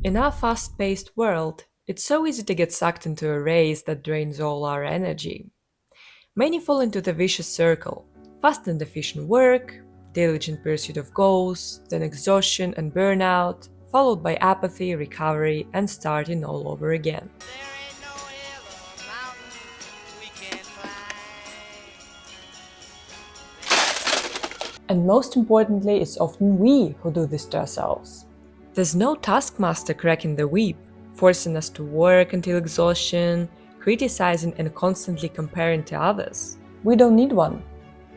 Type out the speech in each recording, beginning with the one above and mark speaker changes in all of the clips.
Speaker 1: In our fast-paced world, it's so easy to get sucked into a race that drains all our energy. Many fall into the vicious circle: fast and efficient work, diligent pursuit of goals, then exhaustion and burnout, followed by apathy, recovery, and starting all over again.
Speaker 2: There ain't no hill or mountain we can't climb.
Speaker 3: And most importantly, it's often we who do this to ourselves.
Speaker 1: There's no taskmaster cracking the whip, forcing us to work until exhaustion, criticizing and constantly comparing to others.
Speaker 3: We don't need one.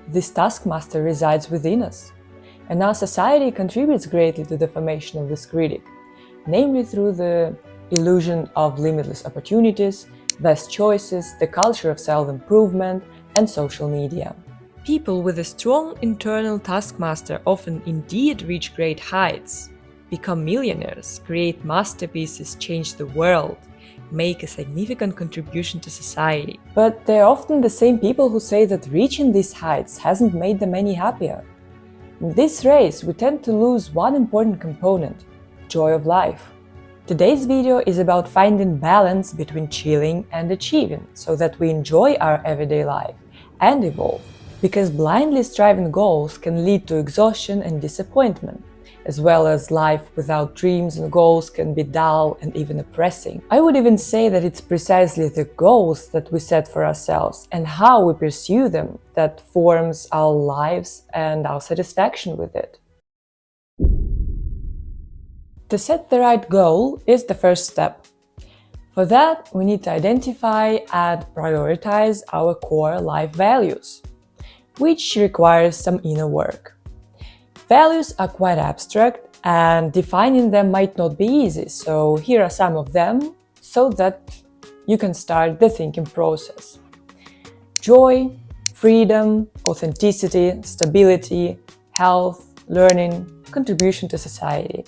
Speaker 3: This taskmaster resides within us. And our society contributes greatly to the formation of this critic, namely through the illusion of limitless opportunities, best choices, the culture of self-improvement, and social media.
Speaker 1: People with a strong internal taskmaster often indeed reach great heights, become millionaires, create masterpieces, change the world, make a significant contribution to society.
Speaker 3: But they're often the same people who say that reaching these heights hasn't made them any happier. In this race, we tend to lose one important component: joy of life. Today's video is about finding balance between chilling and achieving, so that we enjoy our everyday life and evolve. Because blindly striving goals can lead to exhaustion and disappointment, as well as life without dreams and goals can be dull and even oppressing. I would even say that it's precisely the goals that we set for ourselves and how we pursue them that forms our lives and our satisfaction with it. To set the right goal is the first step. For that, we need to identify and prioritize our core life values, which requires some inner work. Values are quite abstract and defining them might not be easy, so here are some of them so that you can start the thinking process. Joy, freedom, authenticity, stability, health, learning, contribution to society.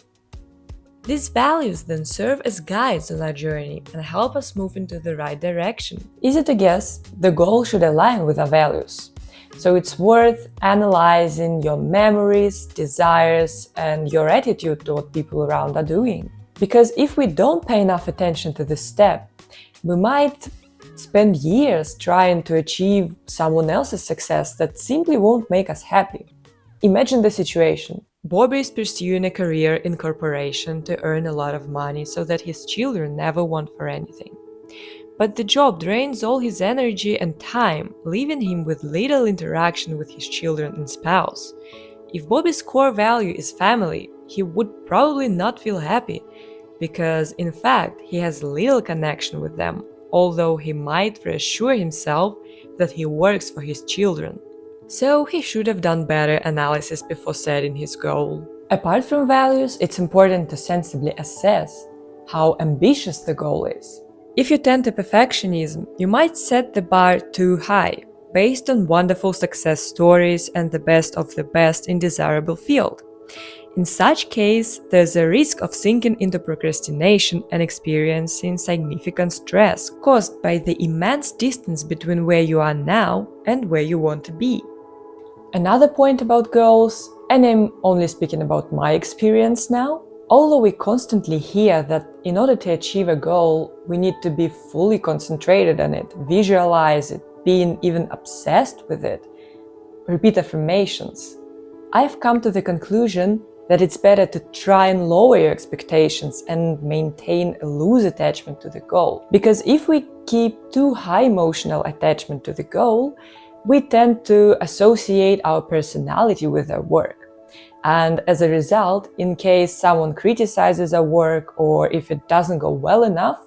Speaker 1: These values then serve as guides on our journey and help us move into the right direction.
Speaker 3: Easy to guess, the goal should align with our values. So it's worth analyzing your memories, desires, and your attitude to what people around are doing. Because if we don't pay enough attention to this step, we might spend years trying to achieve someone else's success that simply won't make us happy. Imagine the situation.
Speaker 1: Bobby is pursuing a career in corporation to earn a lot of money so that his children never want for anything. But the job drains all his energy and time, leaving him with little interaction with his children and spouse. If Bobby's core value is family, he would probably not feel happy, because in fact he has little connection with them, although he might reassure himself that he works for his children. So he should have done better analysis before setting his goal.
Speaker 3: Apart from values, it's important to sensibly assess how ambitious the goal is.
Speaker 1: If you tend to perfectionism, you might set the bar too high, based on wonderful success stories and the best of the best in desirable field. In such case, there's a risk of sinking into procrastination and experiencing significant stress caused by the immense distance between where you are now and where you want to be.
Speaker 3: Another point about goals, and I'm only speaking about my experience now, although we constantly hear that in order to achieve a goal, we need to be fully concentrated on it, visualize it, being even obsessed with it, repeat affirmations, I've come to the conclusion that it's better to try and lower your expectations and maintain a loose attachment to the goal. Because if we keep too high emotional attachment to the goal, we tend to associate our personality with our work. And as a result, in case someone criticizes our work or if it doesn't go well enough,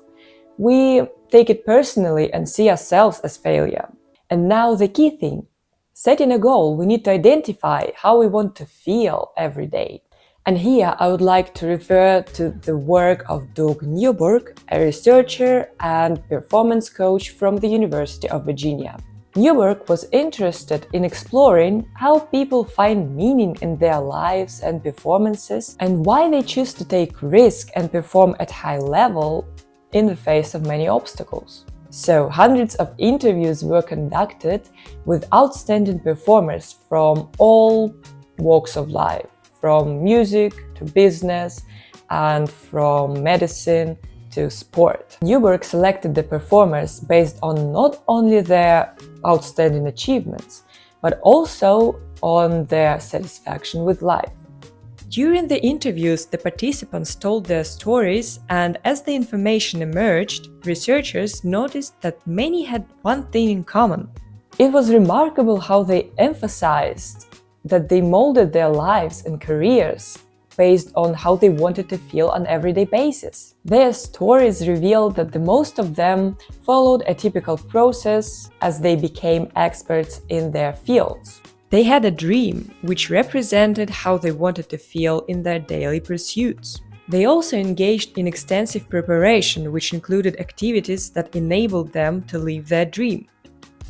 Speaker 3: we take it personally and see ourselves as failure. And now the key thing, setting a goal, we need to identify how we want to feel every day. And here I would like to refer to the work of Doug Newberg, a researcher and performance coach from the University of Virginia. Newberg was interested in exploring how people find meaning in their lives and performances and why they choose to take risk and perform at high level in the face of many obstacles. So hundreds of interviews were conducted with outstanding performers from all walks of life, from music to business, and from medicine to sport. Newberg selected the performers based on not only their outstanding achievements, but also on their satisfaction with life.
Speaker 1: During the interviews, the participants told their stories, and as the information emerged, researchers noticed that many had one thing in common.
Speaker 3: It was remarkable how they emphasized that they molded their lives and careers based on how they wanted to feel on an everyday basis. Their stories revealed that the most of them followed a typical process as they became experts in their fields.
Speaker 1: They had a dream, which represented how they wanted to feel in their daily pursuits. They also engaged in extensive preparation, which included activities that enabled them to live their dream.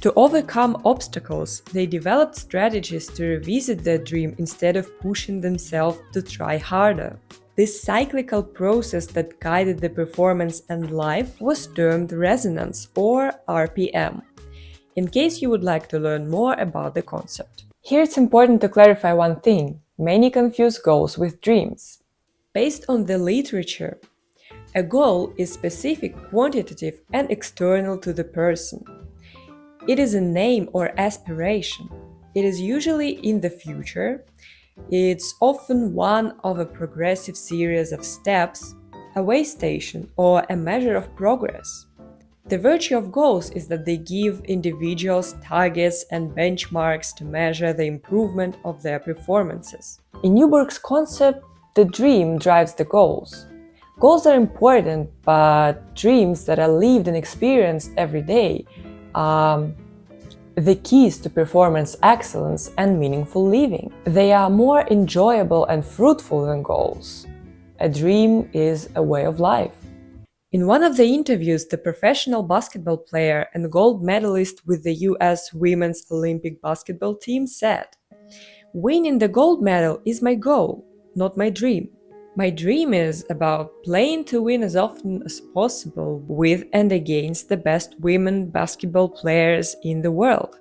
Speaker 1: To overcome obstacles, they developed strategies to revisit their dream instead of pushing themselves to try harder. This cyclical process that guided the performance and life was termed resonance, or RPM, in case you would like to learn more about the concept.
Speaker 3: Here it's important to clarify one thing. Many confuse goals with dreams.
Speaker 1: Based on the literature, a goal is specific, quantitative, and external to the person. It is a name or aspiration. It is usually in the future. It's often one of a progressive series of steps, a way station, or a measure of progress. The virtue of goals is that they give individuals targets and benchmarks to measure the improvement of their performances.
Speaker 3: In Newberg's concept, the dream drives the goals. Goals are important, but dreams that are lived and experienced every day are the keys to performance excellence and meaningful living. They are more enjoyable and fruitful than goals. A dream is a way of life.
Speaker 1: In one of the interviews, the professional basketball player and gold medalist with the US Women's Olympic basketball team said, "Winning the gold medal is my goal, not my dream. My dream is about playing to win as often as possible with and against the best women basketball players in the world.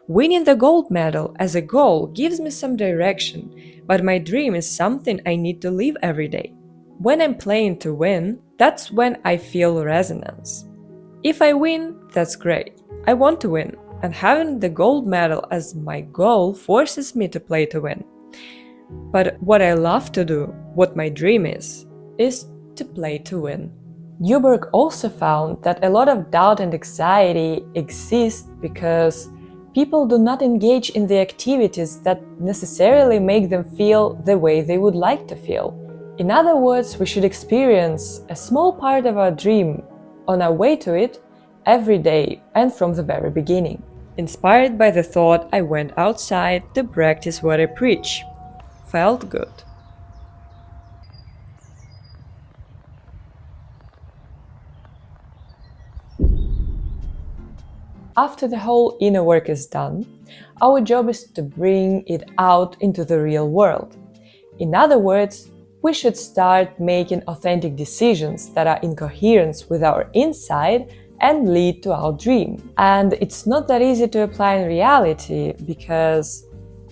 Speaker 1: Winning the gold medal as a goal gives me some direction, but my dream is something I need to live every day. When I'm playing to win, that's when I feel resonance. If I win, that's great. I want to win, and having the gold medal as my goal forces me to play to win. But what I love to do, what my dream is to play to win."
Speaker 3: Newberg also found that a lot of doubt and anxiety exist because people do not engage in the activities that necessarily make them feel the way they would like to feel. In other words, we should experience a small part of our dream on our way to it every day and from the very beginning.
Speaker 1: Inspired by the thought, I went outside to practice what I preach. Felt good.
Speaker 3: After the whole inner work is done, our job is to bring it out into the real world. In other words, we should start making authentic decisions that are in coherence with our inside and lead to our dream. And it's not that easy to apply in reality because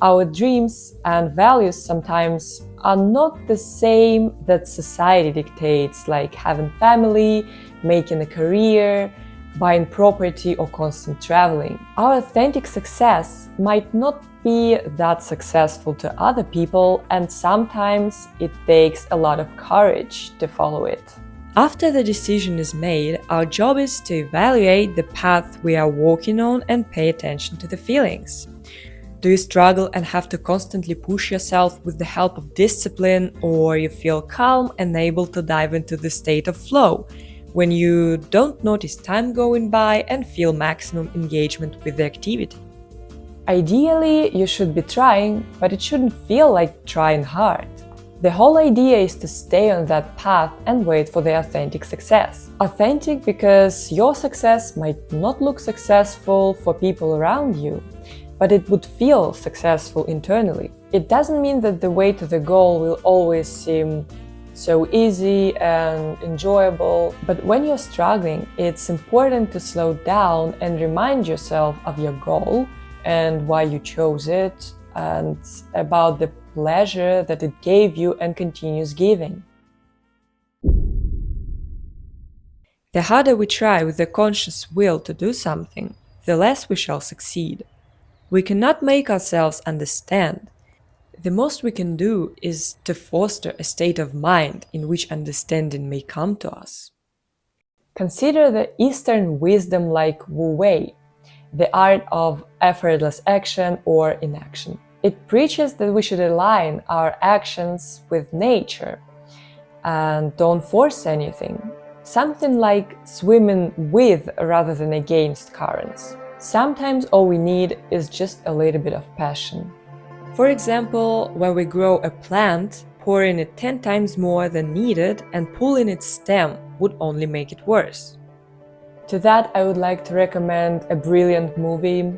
Speaker 3: our dreams and values sometimes are not the same that society dictates, like having family, making a career, buying property, or constant traveling. Our authentic success might not be that successful to other people, and sometimes it takes a lot of courage to follow it.
Speaker 1: After the decision is made, our job is to evaluate the path we are walking on and pay attention to the feelings. Do you struggle and have to constantly push yourself with the help of discipline, or you feel calm and able to dive into the state of flow, when you don't notice time going by and feel maximum engagement with the activity?
Speaker 3: Ideally, you should be trying, but it shouldn't feel like trying hard. The whole idea is to stay on that path and wait for the authentic success. Authentic because your success might not look successful for people around you, but it would feel successful internally. It doesn't mean that the way to the goal will always seem so easy and enjoyable, but when you're struggling, it's important to slow down and remind yourself of your goal and why you chose it, and about the pleasure that it gave you and continues giving.
Speaker 1: The harder we try with a conscious will to do something, the less we shall succeed. We cannot make ourselves understand. The most we can do is to foster a state of mind in which understanding may come to us.
Speaker 3: Consider the Eastern wisdom like wu-wei, the art of effortless action or inaction. It preaches that we should align our actions with nature and don't force anything. Something like swimming with rather than against currents. Sometimes all we need is just a little bit of passion.
Speaker 1: For example, when we grow a plant, pouring it 10 times more than needed and pulling its stem would only make it worse.
Speaker 3: To that, I would like to recommend a brilliant movie.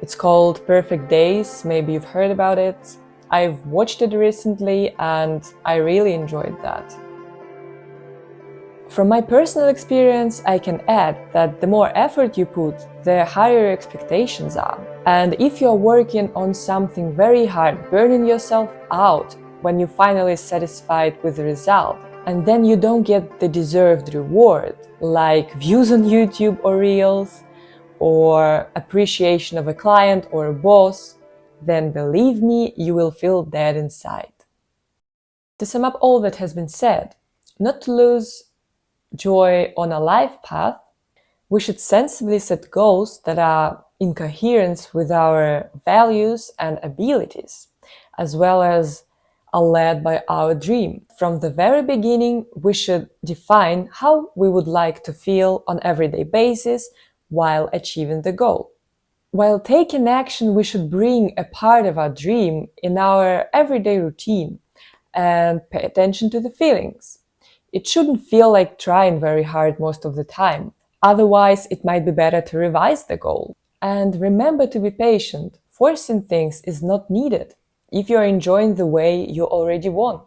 Speaker 3: It's called Perfect Days. Maybe you've heard about it. I've watched it recently and I really enjoyed that. From my personal experience, I can add that the more effort you put, the higher your expectations are. And if you're working on something very hard, burning yourself out when you're finally satisfied with the result, and then you don't get the deserved reward, like views on YouTube or Reels, or appreciation of a client or a boss, then believe me, you will feel dead inside. To sum up all that has been said, not to lose joy on a life path, we should sensibly set goals that are in coherence with our values and abilities, as well as are led by our dream. From the very beginning, we should define how we would like to feel on everyday basis while achieving the goal. While taking action, we should bring a part of our dream in our everyday routine and pay attention to the feelings. It shouldn't feel like trying very hard most of the time. Otherwise, it might be better to revise the goal. And remember to be patient. Forcing things is not needed if you're enjoying the way you already want.